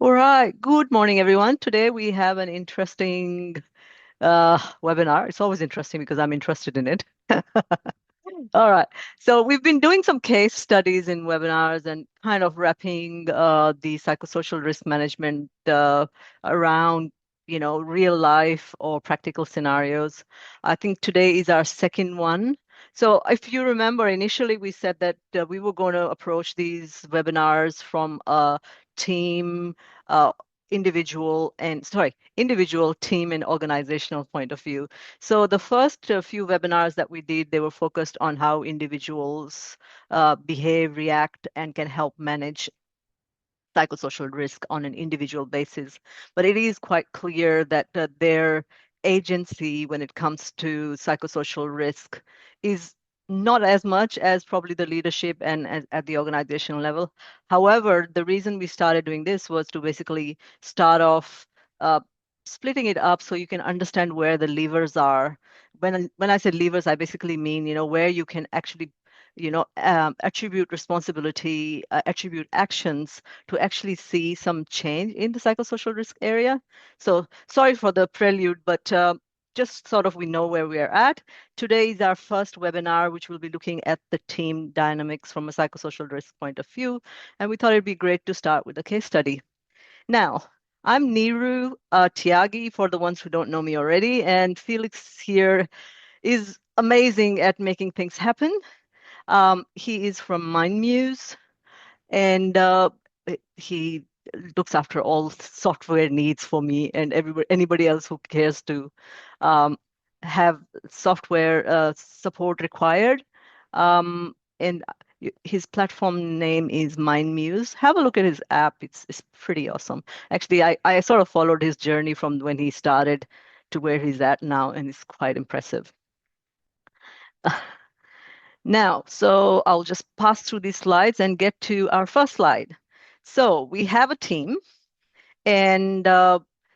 All right. Good morning, everyone. Today we have an interesting webinar. It's always interesting because I'm interested in it. All right. So we've been doing some case studies in webinars and kind of wrapping the psychosocial risk management around, real life or practical scenarios. I think today is our second one. So if you remember, initially we said that we were going to approach these webinars from a team, uh, individual, team, and organizational point of view. So the first few webinars that we did, they were focused on how individuals behave, react, and can help manage psychosocial risk on an individual basis. But it is quite clear that their agency when it comes to psychosocial risk is not as much as probably the leadership and at the organizational level. However, the reason we started doing this was to basically start off uh, splitting it up so you can understand where the levers are. When I say levers, I basically mean, where you can actually attribute responsibility, attribute actions to actually see some change in the psychosocial risk area. So sorry for the prelude, but just sort of we know where we are at. Today is our first webinar, which will be looking at the team dynamics from a psychosocial risk point of view. And we thought it'd be great to start with a case study. Now, I'm Niru Tyagi for the ones who don't know me already, and Felix here is amazing at making things happen. He is from MindMuse, and he looks after all software needs for me and anybody else who cares to um, have software support required. And his platform name is MindMuse. Have a look at his app. It's pretty awesome. Actually, I sort of followed his journey from when he started to where he's at now, and it's quite impressive. Now, so I'll just pass through these slides and get to our first slide. So we have a team, and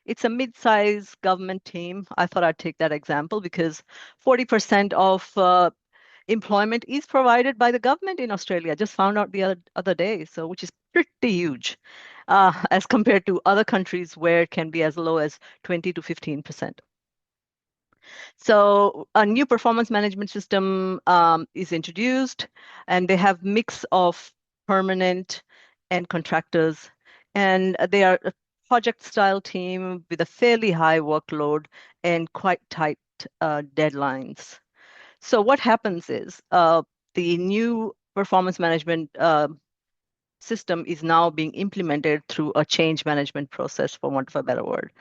it's a mid-sized government team. I thought I'd take that example because 40% of employment is provided by the government in Australia. I just found out the other day, so which is pretty huge as compared to other countries where it can be as low as 20 to 15%. So a new performance management system is introduced, and they have mix of permanent and contractors, and they are a project style team with a fairly high workload and quite tight deadlines. So what happens is the new performance management system is now being implemented through a change management process, for want of a better word.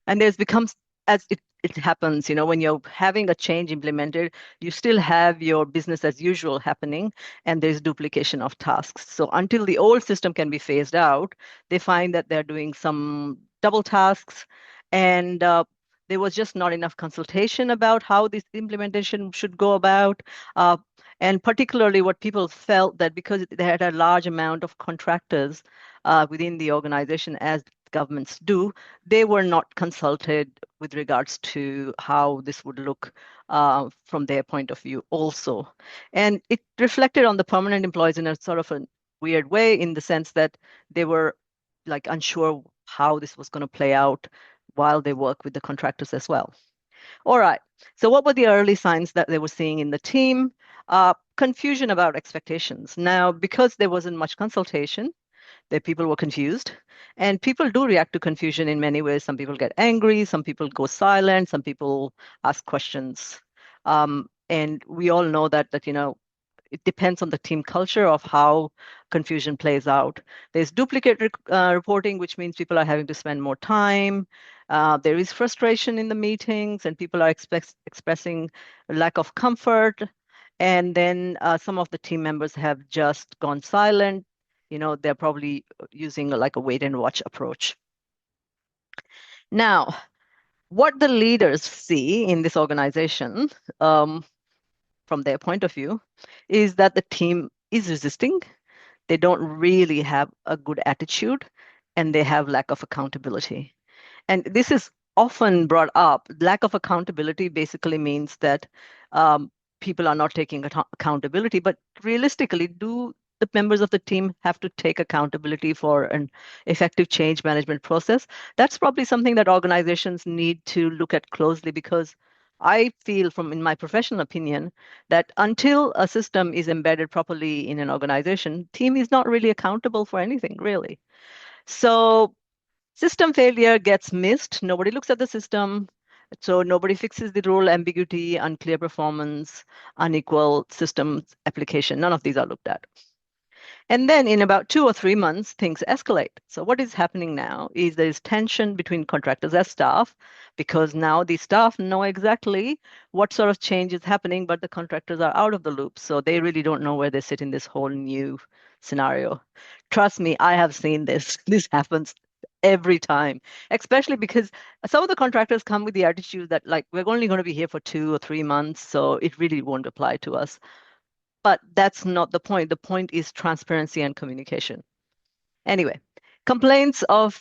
And there's becomes as it happens, when you're having a change implemented, you still have your business as usual happening, and there's duplication of tasks. So until the old system can be phased out, they find that they're doing some double tasks, and there was just not enough consultation about how this implementation should go about. And particularly what people felt that because they had a large amount of contractors within the organization, as governments do, they were not consulted with regards to how this would look from their point of view also. And it reflected on the permanent employees in a sort of a weird way, in the sense that they were like unsure how this was going to play out while they work with the contractors as well. All right. So what were the early signs that they were seeing in the team? Confusion about expectations. Now, because there wasn't much consultation, that people were confused. And people do react to confusion in many ways. Some people get angry, some people go silent, some people ask questions. And we all know that it depends on the team culture of how confusion plays out. There's duplicate reporting, which means people are having to spend more time. There is frustration in the meetings, and people are expressing a lack of comfort. And then some of the team members have just gone silent. They're probably using like a wait and watch approach. Now, what the leaders see in this organization, from their point of view, is that the team is resisting. They don't really have a good attitude, and they have lack of accountability. And this is often brought up. Lack of accountability basically means that people are not taking accountability, but realistically, do the members of the team have to take accountability for an effective change management process. That's probably something that organizations need to look at closely because I feel, from in my professional opinion, that until a system is embedded properly in an organization, team is not really accountable for anything, really. So system failure gets missed. Nobody looks at the system. So nobody fixes the role ambiguity, unclear performance, unequal systems application. None of these are looked at. And then in about 2 or 3 months, things escalate. So what is happening now is there is tension between contractors and staff because now the staff know exactly what sort of change is happening, but the contractors are out of the loop. So they really don't know where they sit in this whole new scenario. Trust me, I have seen this. This happens every time, especially because some of the contractors come with the attitude that like we're only going to be here for 2 or 3 months, so it really won't apply to us. But that's not the point. The point is transparency and communication. Anyway, complaints of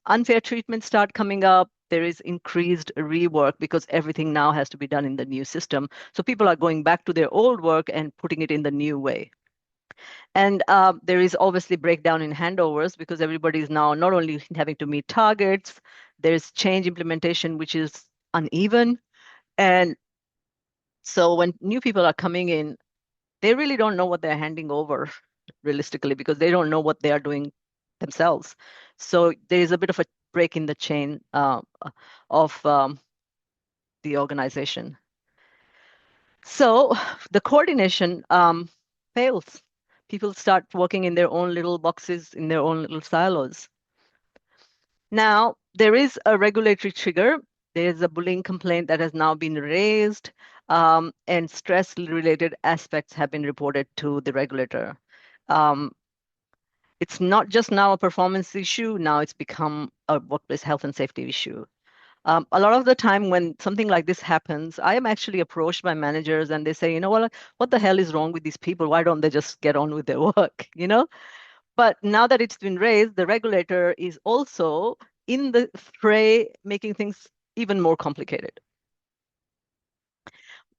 unfair treatment start coming up. There is increased rework because everything now has to be done in the new system. So people are going back to their old work and putting it in the new way. And there is obviously breakdown in handovers because everybody is now not only having to meet targets, there's change implementation, which is uneven. And so when new people are coming in, they really don't know what they're handing over realistically because they don't know what they are doing themselves. So there is a bit of a break in the chain of the organization. So the coordination fails. People start working in their own little boxes, in their own little silos. Now, there is a regulatory trigger. There's a bullying complaint that has now been raised, and stress-related aspects have been reported to the regulator. Um, it's not just now a performance issue, now it's become a workplace health and safety issue. A lot of the time when something like this happens, I am actually approached by managers and they say, you know what the hell is wrong with these people? Why don't they just get on with their work, you know? But now that it's been raised, the regulator is also in the fray, making things even more complicated.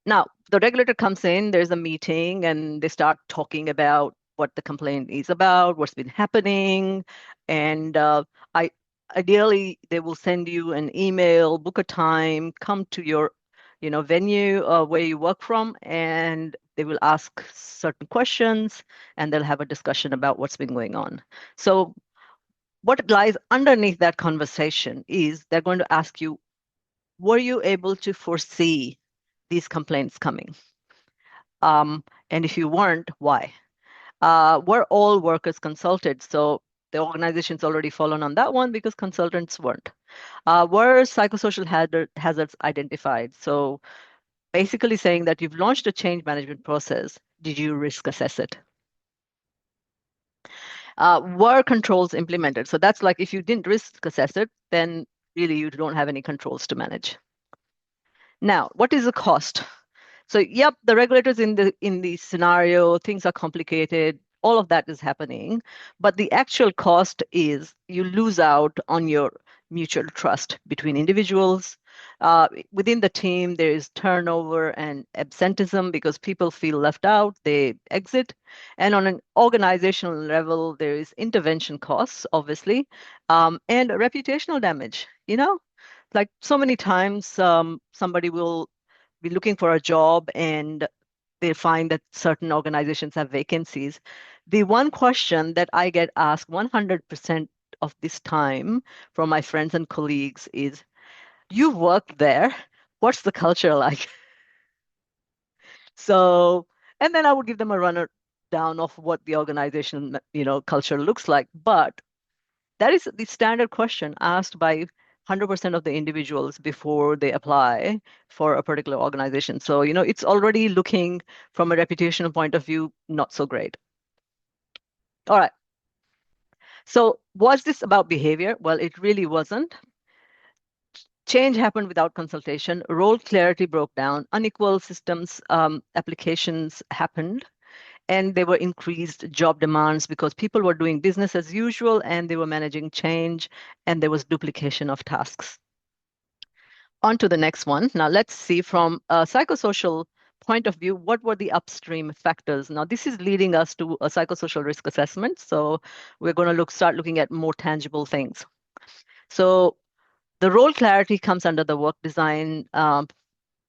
Now, the regulator comes in, there's a meeting, and they start talking about what the complaint is about, what's been happening, and I ideally they will send you an email, book a time, come to your, venue where you work from, and they will ask certain questions, and they'll have a discussion about what's been going on. So what lies underneath that conversation is they're going to ask you, were you able to foresee these complaints coming? And if you weren't, why? Were all workers consulted? So the organization's already fallen on that one because consultants weren't. Were psychosocial hazards identified? So basically saying that you've launched a change management process. Did you risk assess it? Were controls implemented? So that's like if you didn't risk assess it, then really you don't have any controls to manage. Now, what is the cost? So, yep, the regulators in the scenario, things are complicated. All of that is happening, but the actual cost is you lose out on your mutual trust between individuals. Within the team, there is turnover and absenteeism because people feel left out, they exit. And on an organizational level, there is intervention costs, obviously, and reputational damage. Like so many times, somebody will be looking for a job and they find that certain organizations have vacancies. The one question that I get asked 100% of this time from my friends and colleagues is, you've worked there. What's the culture like? So, and then I would give them a runner down of what the organization, culture looks like. But that is the standard question asked by 100% of the individuals before they apply for a particular organization. So, it's already looking from a reputational point of view, not so great. All right. So, was this about behavior? Well, it really wasn't. Change happened without consultation. Role clarity broke down. Unequal systems applications happened. And there were increased job demands because people were doing business as usual and they were managing change and there was duplication of tasks. On to the next one. Now let's see from a psychosocial point of view, what were the upstream factors? Now, this is leading us to a psychosocial risk assessment. So we're going to start looking at more tangible things. So the role clarity comes under the work design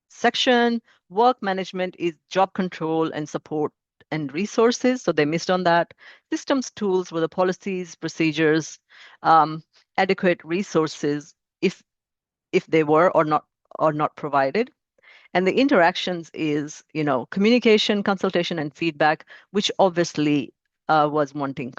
section. Work management is job control and support and resources. So they missed on that. Systems tools were the policies, procedures, um, adequate resources, if they were or not provided. And the interactions is, communication, consultation, and feedback, which obviously was wanting.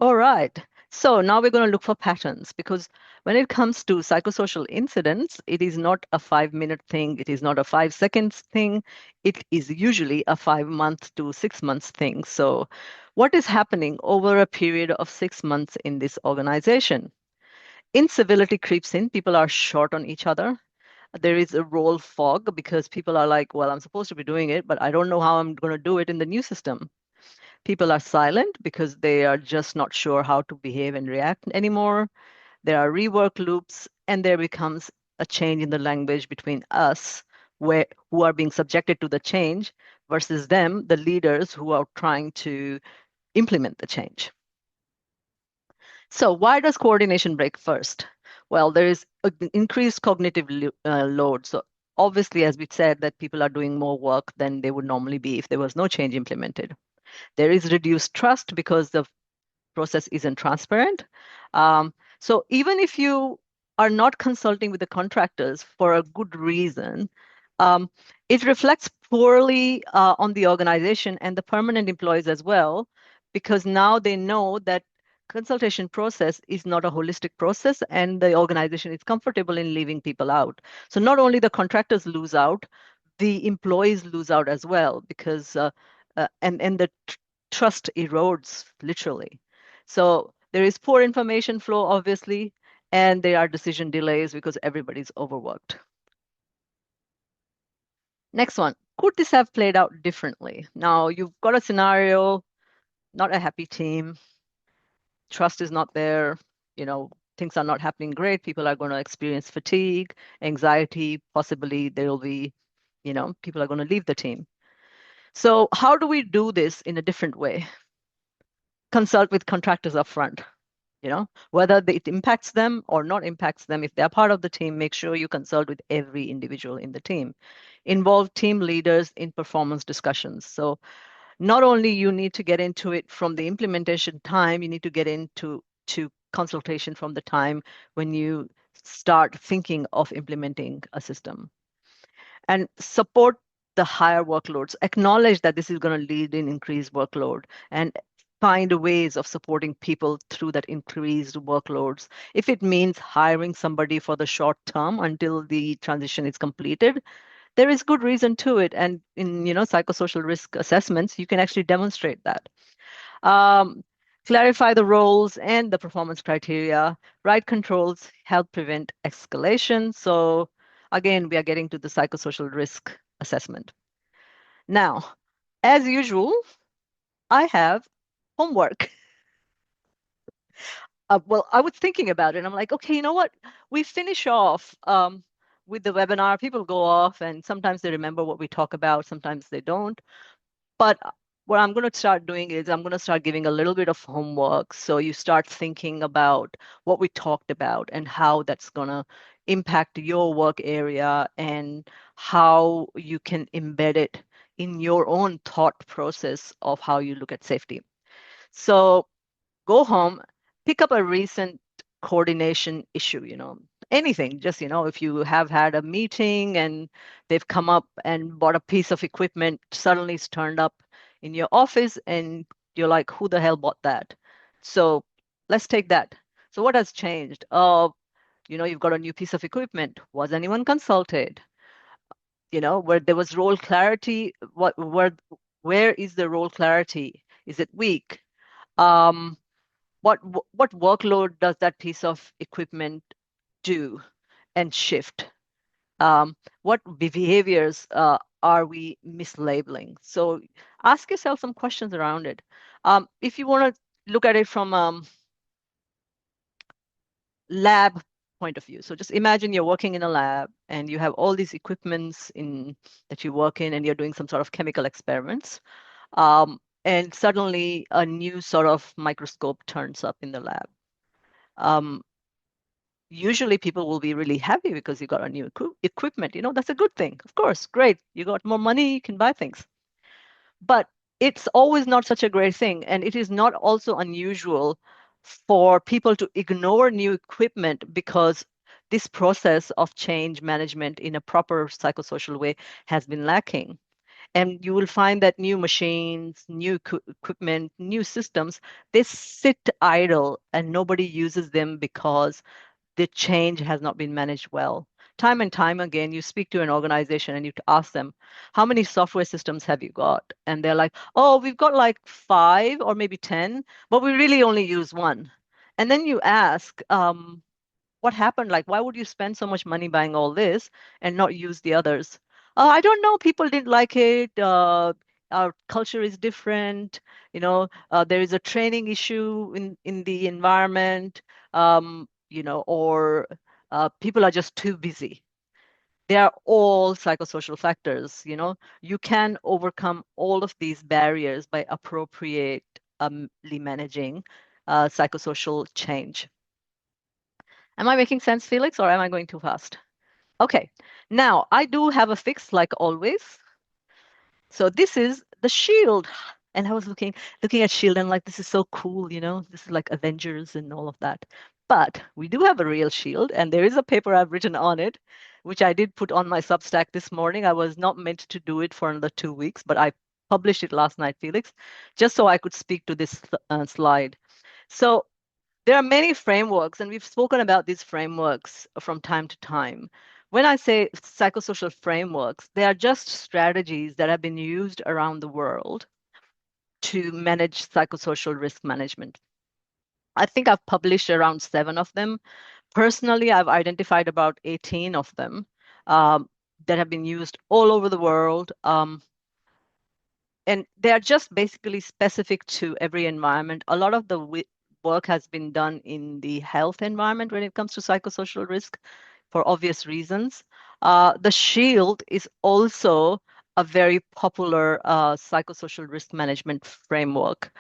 All right. So now we're going to look for patterns, because when it comes to psychosocial incidents, it is not a 5-minute thing. It is not a 5 seconds thing. It is usually a 5 month to 6 months thing. So what is happening over a period of 6 months in this organization? Incivility creeps in. People are short on each other. There is a role fog because people are like, well, I'm supposed to be doing it, but I don't know how I'm going to do it in the new system. People are silent because they are just not sure how to behave and react anymore. There are rework loops, and there becomes a change in the language between us, who are being subjected to the change, versus them, the leaders who are trying to implement the change. So why does coordination break first? Well, there is increased cognitive load. So obviously, as we said, that people are doing more work than they would normally be if there was no change implemented. There is reduced trust because the process isn't transparent. So even if you are not consulting with the contractors for a good reason, um, it reflects poorly on the organization and the permanent employees as well, because now they know that consultation process is not a holistic process and the organization is comfortable in leaving people out. So not only the contractors lose out, the employees lose out as well, because and the trust erodes literally. So there is poor information flow, obviously, and there are decision delays because everybody's overworked. Next one, could this have played out differently? Now you've got a scenario, not a happy team, trust is not there, things are not happening great, people are going to experience fatigue, anxiety, possibly there will be, people are going to leave the team. So how do we do this in a different way? Consult with contractors upfront. Whether it impacts them or not impacts them, if they're part of the team, make sure you consult with every individual in the team. Involve team leaders in performance discussions. So not only you need to get into it from the implementation time, you need to get into consultation from the time when you start thinking of implementing a system. And support the higher workloads. Acknowledge that this is going to lead in increased workload, and find ways of supporting people through that increased workloads. If it means hiring somebody for the short term until the transition is completed, there is good reason to it. And in psychosocial risk assessments, you can actually demonstrate that. Um, Clarify the roles and the performance criteria. Right controls help prevent escalation. So again, we are getting to the psychosocial risk assessment. Now, as usual, I have homework. Well, I was thinking about it, and I'm like, okay, you know what? We finish off with the webinar. People go off, and sometimes they remember what we talk about, sometimes they don't. But what I'm going to start doing is I'm going to start giving a little bit of homework. So you start thinking about what we talked about and how that's going to impact your work area and how you can embed it in your own thought process of how you look at safety. So go home, pick up a recent coordination issue, anything, just, if you have had a meeting and they've come up and bought a piece of equipment, suddenly it's turned up in your office and you're like, who the hell bought that? So let's take that. So what has changed? You've got a new piece of equipment. Was anyone consulted? Where there was role clarity, where is the role clarity? Is it weak? Um, what workload does that piece of equipment do and shift? What behaviors are we mislabeling? So ask yourself some questions around it. If you want to look at it from lab point of view. So just imagine you're working in a lab and you have all these equipments that you work in, and you're doing some sort of chemical experiments. And suddenly a new sort of microscope turns up in the lab. Um, Usually people will be really happy because you got a new equipment. That's a good thing. Of course, great. You got more money, you can buy things. But it's always not such a great thing. And it is not also unusual for people to ignore new equipment because this process of change management in a proper psychosocial way has been lacking. And you will find that new machines, new equipment, new systems, they sit idle and nobody uses them because the change has not been managed well. Time and time again, you speak to an organization and you ask them, how many software systems have you got? And they're like, oh, we've got like 5 or maybe 10, but we really only use one. And then you ask, what happened? Like, why would you spend so much money buying all this and not use the others? I don't know. People didn't like it. Our culture is different. There is a training issue in the environment. Or people are just too busy. They are all psychosocial factors. You can overcome all of these barriers by appropriately managing psychosocial change. Am I making sense, Felix, or am I going too fast? Okay. Now, I do have a fix like always. So this is the shield. And I was looking at shield and like, this is so cool, This is like Avengers and all of that. But we do have a real shield, and there is a paper I've written on it, which I did put on my Substack this morning. I was not meant to do it for another 2 weeks, but I published it last night, Felix, just so I could speak to this slide. So there are many frameworks, and we've spoken about these frameworks from time to time. When I say psychosocial frameworks, they are just strategies that have been used around the world to manage psychosocial risk management. I think I've published around 7 of them. Personally, I've identified about 18 of them that have been used all over the world. And they are just basically specific to every environment. A lot of the work has been done in the health environment when it comes to psychosocial risk for obvious reasons. The shield is also a very popular psychosocial risk management framework.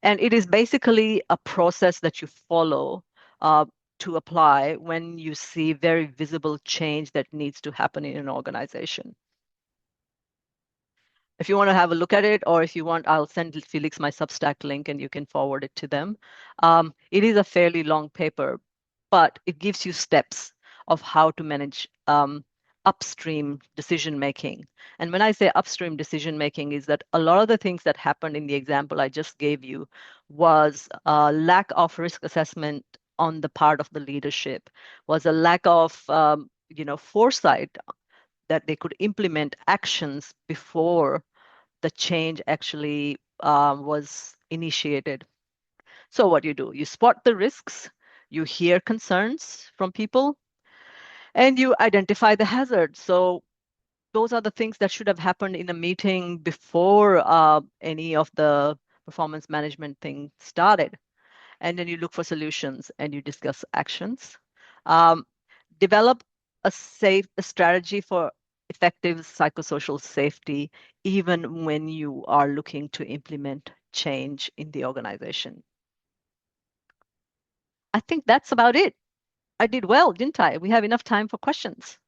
And it is basically a process that you follow to apply when you see very visible change that needs to happen in an organization. If you want to have a look at it, or if you want, I'll send Felix my Substack link and you can forward it to them. It is a fairly long paper, but it gives you steps of how to manage upstream decision making. And when I say upstream decision making, is that a lot of the things that happened in the example I just gave you was a lack of risk assessment on the part of the leadership, was a lack of foresight that they could implement actions before the change actually was initiated. So what do? You spot the risks, you hear concerns from people, and you identify the hazards. So those are the things that should have happened in a meeting before any of the performance management thing started. And then you look for solutions and you discuss actions. Um, Develop a strategy for effective psychosocial safety, even when you are looking to implement change in the organization. I think that's about it. I did well, didn't I? We have enough time for questions.